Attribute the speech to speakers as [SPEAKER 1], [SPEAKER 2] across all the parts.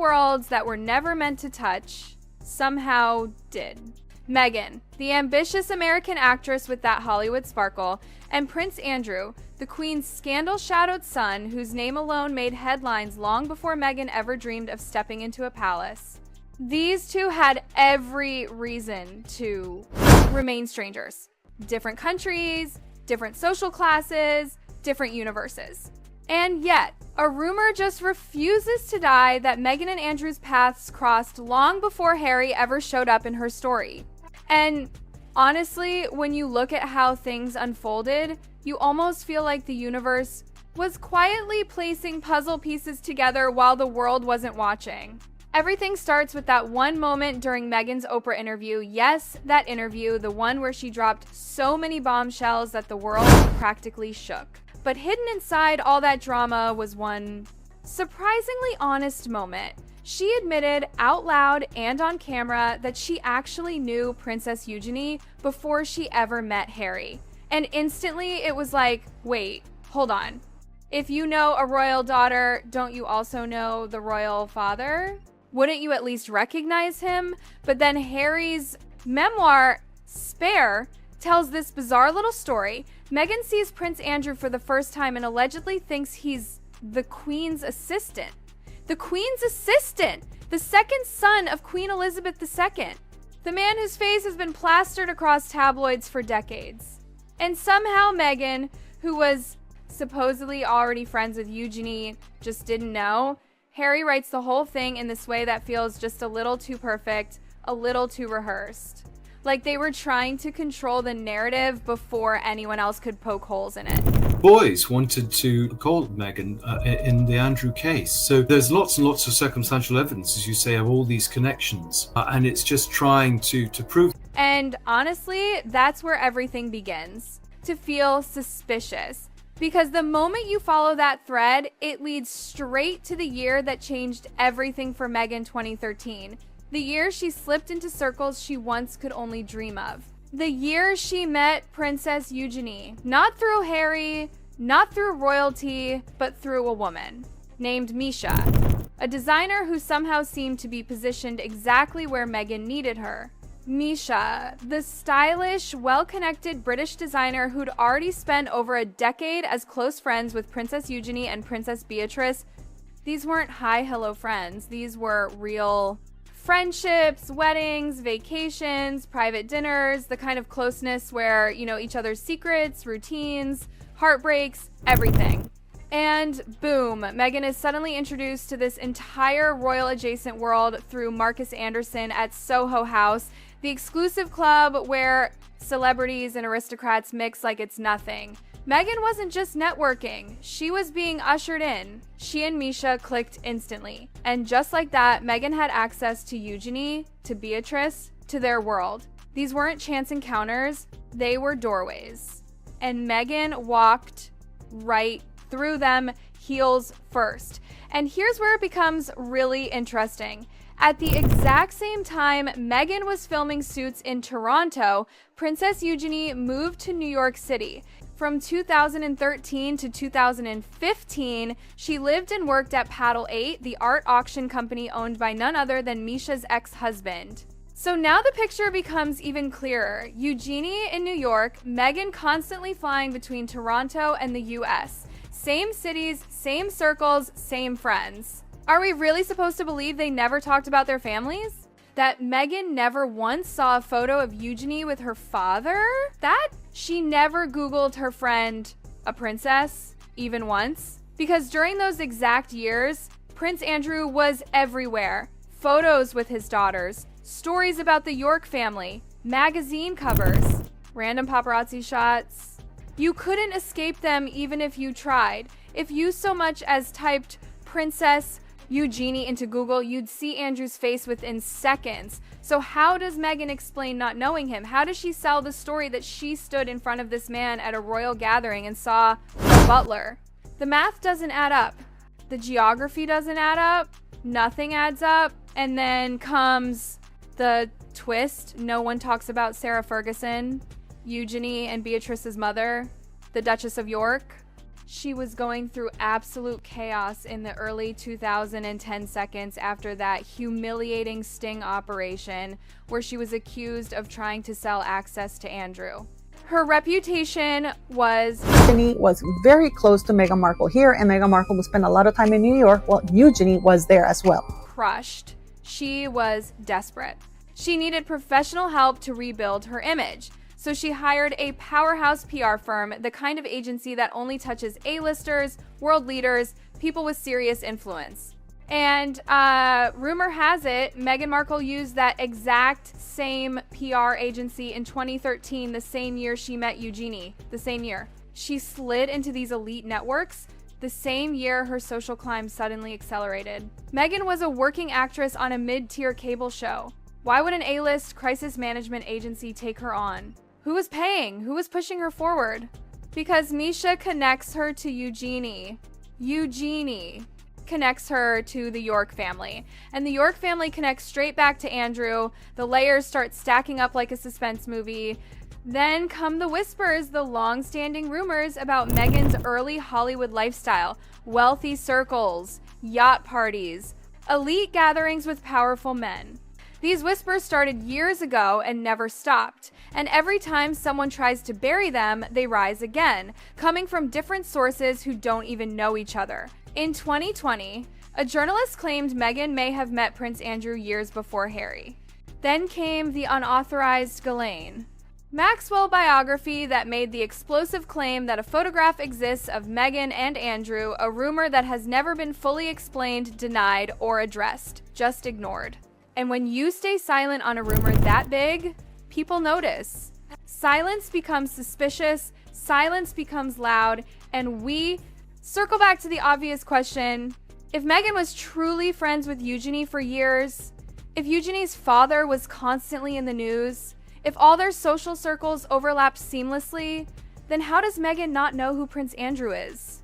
[SPEAKER 1] worlds that were never meant to touch somehow did. Meghan, the ambitious American actress with that Hollywood sparkle, and Prince Andrew, the Queen's scandal-shadowed son, whose name alone made headlines long before Meghan ever dreamed of stepping into a palace. These two had every reason to remain strangers. Different countries, different social classes, different universes. And yet, a rumor just refuses to die that Meghan and Andrew's paths crossed long before Harry ever showed up in her story. And honestly, when you look at how things unfolded, you almost feel like the universe was quietly placing puzzle pieces together while the world wasn't watching. Everything starts with that one moment during Meghan's Oprah interview. Yes, that interview, the one where she dropped so many bombshells that the world practically shook. But hidden inside all that drama was one surprisingly honest moment. She admitted out loud and on camera that she actually knew Princess Eugenie before she ever met Harry. And instantly it was like, wait, hold on. If you know a royal daughter, don't you also know the royal father? Wouldn't you at least recognize him? But then Harry's memoir, Spare, tells this bizarre little story. Meghan sees Prince Andrew for the first time and allegedly thinks he's the Queen's assistant. The Queen's assistant! The second son of Queen Elizabeth II. The man whose face has been plastered across tabloids for decades. And somehow Meghan, who was supposedly already friends with Eugenie, just didn't know. Harry writes the whole thing in this way that feels just a little too perfect, a little too rehearsed. Like they were trying to control the narrative before anyone else could poke holes in it.
[SPEAKER 2] Boys wanted to call Meghan in the Andrew case. So there's lots and lots of circumstantial evidence, as you say, of all these connections. And it's just trying to prove.
[SPEAKER 1] And honestly, that's where everything begins. To feel suspicious. Because the moment you follow that thread, it leads straight to the year that changed everything for Meghan 2013. The year she slipped into circles she once could only dream of. The year she met Princess Eugenie. Not through Harry, not through royalty, but through a woman named Misha. A designer who somehow seemed to be positioned exactly where Meghan needed her. Misha, the stylish, well-connected British designer who'd already spent over a decade as close friends with Princess Eugenie and Princess Beatrice. These weren't hi, hello friends. These were real friendships, weddings, vacations, private dinners, the kind of closeness where, you know, each other's secrets, routines, heartbreaks, everything. And boom, Meghan is suddenly introduced to this entire royal adjacent world through Marcus Anderson at Soho House, the exclusive club where celebrities and aristocrats mix like it's nothing. Meghan wasn't just networking, she was being ushered in. She and Misha clicked instantly. And just like that, Meghan had access to Eugenie, to Beatrice, to their world. These weren't chance encounters, they were doorways. And Meghan walked right through them, heels first. And here's where it becomes really interesting. At the exact same time Meghan was filming Suits in Toronto, Princess Eugenie moved to New York City. From 2013 to 2015, she lived and worked at Paddle 8, the art auction company owned by none other than Misha's ex-husband. So now the picture becomes even clearer. Eugenie in New York, Meghan constantly flying between Toronto and the US. Same cities, same circles, same friends. Are we really supposed to believe they never talked about their families? That Meghan never once saw a photo of Eugenie with her father? That she never Googled her friend, a princess, even once? Because during those exact years, Prince Andrew was everywhere. Photos with his daughters, stories about the York family, magazine covers, random paparazzi shots. You couldn't escape them even if you tried. If you so much as typed Princess Eugenie into Google, you'd see Andrew's face within seconds. So how does Meghan explain not knowing him? How does she sell the story that she stood in front of this man at a royal gathering and saw a butler? The math doesn't add up. The geography doesn't add up. Nothing adds up. And then comes the twist. No one talks about Sarah Ferguson, Eugenie and Beatrice's mother, the Duchess of York. She was going through absolute chaos in the early 2010 seconds after that humiliating sting operation where she was accused of trying to sell access to Andrew. Her reputation was...
[SPEAKER 3] Eugenie was very close to Meghan Markle here, and Meghan Markle would spend a lot of time in New York. Well, Eugenie was there as well.
[SPEAKER 1] Crushed. She was desperate. She needed professional help to rebuild her image. So she hired a powerhouse PR firm, the kind of agency that only touches A-listers, world leaders, people with serious influence. And rumor has it, Meghan Markle used that exact same PR agency in 2013, the same year she met Eugenie, the same year. She slid into these elite networks the same year her social climb suddenly accelerated. Meghan was a working actress on a mid-tier cable show. Why would an A-list crisis management agency take her on? Who was paying? Who was pushing her forward? Because Misha connects her to Eugenie. Eugenie connects her to the York family. And the York family connects straight back to Andrew. The layers start stacking up like a suspense movie. Then come the whispers, the long-standing rumors about Meghan's early Hollywood lifestyle. Wealthy circles, yacht parties, elite gatherings with powerful men. These whispers started years ago and never stopped. And every time someone tries to bury them, they rise again, coming from different sources who don't even know each other. In 2020, a journalist claimed Meghan may have met Prince Andrew years before Harry. Then came the unauthorized Ghislaine Maxwell biography that made the explosive claim that a photograph exists of Meghan and Andrew, a rumor that has never been fully explained, denied, or addressed, just ignored. And when you stay silent on a rumor that big, people notice. Silence becomes suspicious, silence becomes loud, and we circle back to the obvious question. If Meghan was truly friends with Eugenie for years, if Eugenie's father was constantly in the news, if all their social circles overlap seamlessly, then how does Meghan not know who Prince Andrew is?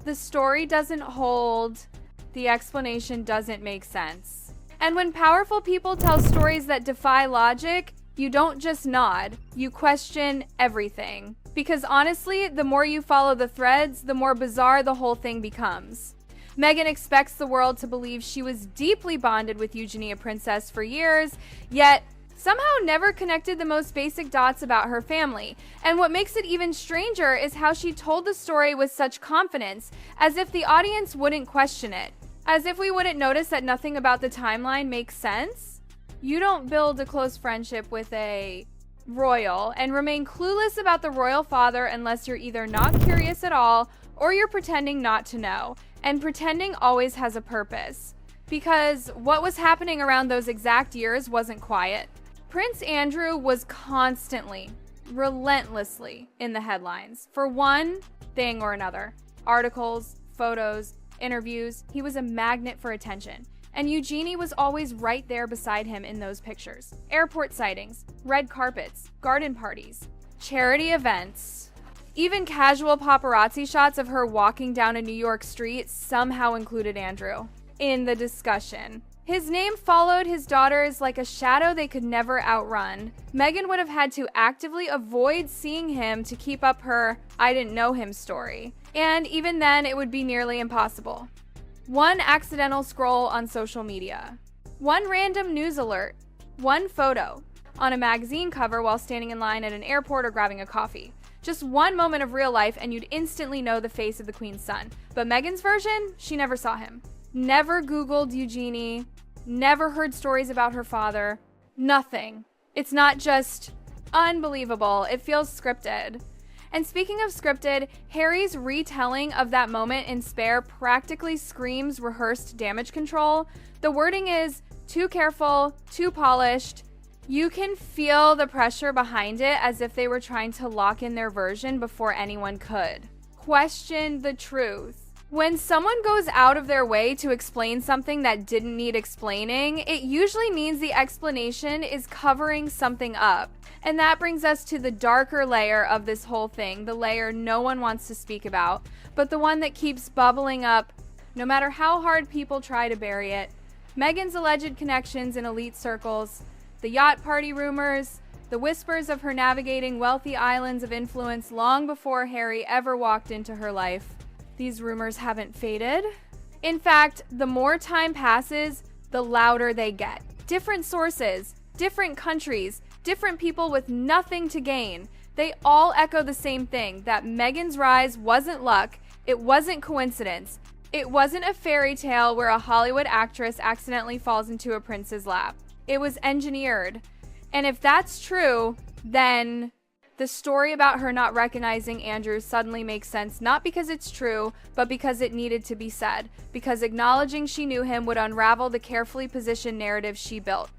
[SPEAKER 1] The story doesn't hold, the explanation doesn't make sense. And when powerful people tell stories that defy logic, you don't just nod, you question everything. Because honestly, the more you follow the threads, the more bizarre the whole thing becomes. Meghan expects the world to believe she was deeply bonded with Eugenie, a princess, for years, yet somehow never connected the most basic dots about her family. And what makes it even stranger is how she told the story with such confidence, as if the audience wouldn't question it. As if we wouldn't notice that nothing about the timeline makes sense. You don't build a close friendship with a royal and remain clueless about the royal father unless you're either not curious at all or you're pretending not to know. And pretending always has a purpose. Because what was happening around those exact years wasn't quiet. Prince Andrew was constantly, relentlessly in the headlines for one thing or another. Articles, photos, interviews. He was a magnet for attention. And Eugenie was always right there beside him in those pictures. Airport sightings, red carpets, garden parties, charity events. Even casual paparazzi shots of her walking down a New York street somehow included Andrew in the discussion. His name followed his daughters like a shadow they could never outrun. Meghan would have had to actively avoid seeing him to keep up her "I didn't know him" story. And even then, it would be nearly impossible. One accidental scroll on social media, one random news alert, one photo on a magazine cover while standing in line at an airport or grabbing a coffee. Just one moment of real life and you'd instantly know the face of the Queen's son. But Meghan's version, she never saw him. Never Googled Eugenie, never heard stories about her father, nothing. It's not just unbelievable, it feels scripted. And speaking of scripted, Harry's retelling of that moment in Spare practically screams rehearsed damage control. The wording is too careful, too polished. You can feel the pressure behind it as if they were trying to lock in their version before anyone could. Question the truth. When someone goes out of their way to explain something that didn't need explaining, it usually means the explanation is covering something up. And that brings us to the darker layer of this whole thing, the layer no one wants to speak about, but the one that keeps bubbling up no matter how hard people try to bury it. Meghan's alleged connections in elite circles, the yacht party rumors, the whispers of her navigating wealthy islands of influence long before Harry ever walked into her life. these rumors haven't faded. In fact, the more time passes, the louder they get. Different sources, different countries, different people with nothing to gain. They all echo the same thing, that Meghan's rise wasn't luck, it wasn't coincidence. It wasn't a fairy tale where a Hollywood actress accidentally falls into a prince's lap. It was engineered. And if that's true, then the story about her not recognizing Andrew suddenly makes sense, not because it's true, but because it needed to be said, because acknowledging she knew him would unravel the carefully positioned narrative she built.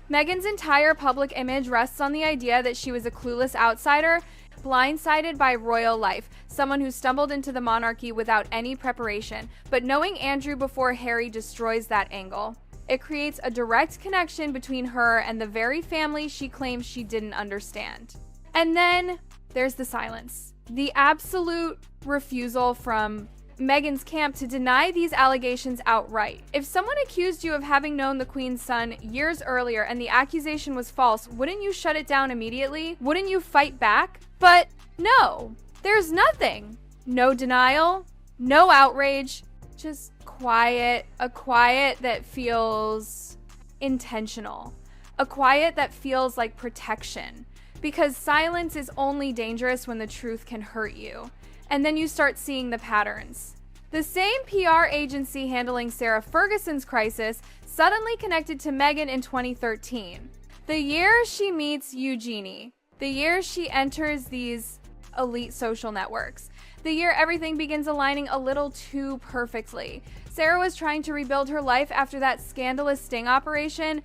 [SPEAKER 1] Meghan's entire public image rests on the idea that she was a clueless outsider, blindsided by royal life, someone who stumbled into the monarchy without any preparation. But knowing Andrew before Harry destroys that angle. It creates a direct connection between her and the very family she claims she didn't understand. And then there's the silence. The absolute refusal from Meghan's camp to deny these allegations outright. If someone accused you of having known the Queen's son years earlier and the accusation was false, wouldn't you shut it down immediately? Wouldn't you fight back? But no, there's nothing. No denial, no outrage, just quiet, a quiet that feels intentional, a quiet that feels like protection. Because silence is only dangerous when the truth can hurt you. And then you start seeing the patterns. The same PR agency handling Sarah Ferguson's crisis suddenly connected to Meghan in 2013. The year she meets Eugenie. The year she enters these elite social networks. The year everything begins aligning a little too perfectly. Sarah was trying to rebuild her life after that scandalous sting operation.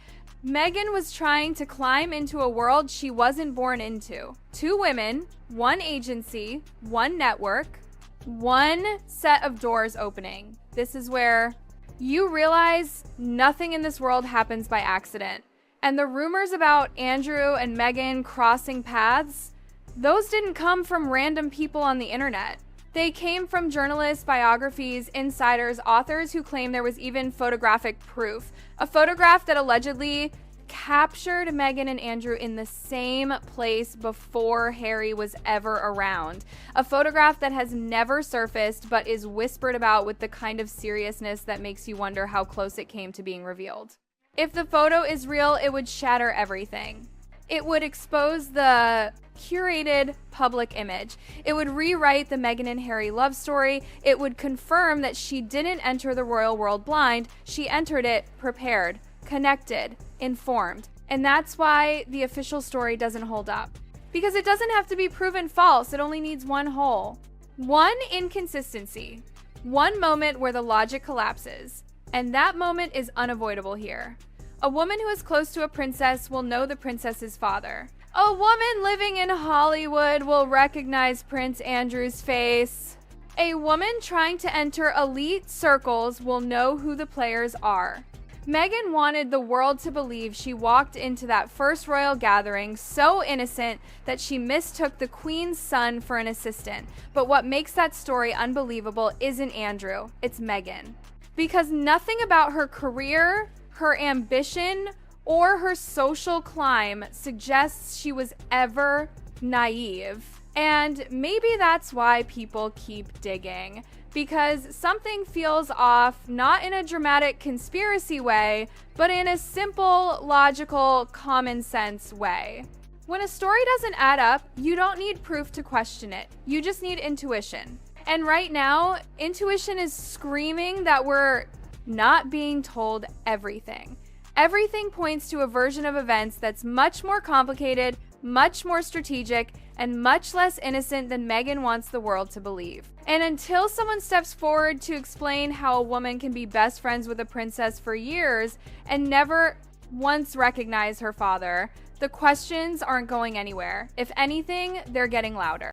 [SPEAKER 1] Meghan was trying to climb into a world she wasn't born into. 2 women, 1 agency, 1 network, 1 set of doors opening. This is where you realize nothing in this world happens by accident. And the rumors about Andrew and Meghan crossing paths, those didn't come from random people on the internet. They came from journalists, biographies, insiders, authors who claim there was even photographic proof. A photograph that allegedly captured Meghan and Andrew in the same place before Harry was ever around. A photograph that has never surfaced but is whispered about with the kind of seriousness that makes you wonder how close it came to being revealed. If the photo is real, it would shatter everything. It would expose the curated public image. It would rewrite the Meghan and Harry love story. It would confirm that she didn't enter the royal world blind. She entered it prepared, connected, informed. And that's why the official story doesn't hold up. Because it doesn't have to be proven false. It only needs one hole. One inconsistency. One moment where the logic collapses. And that moment is unavoidable here. A woman who is close to a princess will know the princess's father. A woman living in Hollywood will recognize Prince Andrew's face. A woman trying to enter elite circles will know who the players are. Meghan wanted the world to believe she walked into that first royal gathering so innocent that she mistook the Queen's son for an assistant. But what makes that story unbelievable isn't Andrew, it's Meghan. Because nothing about her career, her ambition, or her social climb suggests she was ever naive. And maybe that's why people keep digging. Because something feels off, not in a dramatic conspiracy way, but in a simple, logical, common sense way. When a story doesn't add up, you don't need proof to question it. You just need intuition. And right now, intuition is screaming that we're not being told everything. Everything points to a version of events that's much more complicated, much more strategic, and much less innocent than Meghan wants the world to believe. And until someone steps forward to explain how a woman can be best friends with a princess for years and never once recognize her father, the questions aren't going anywhere. If anything, they're getting louder.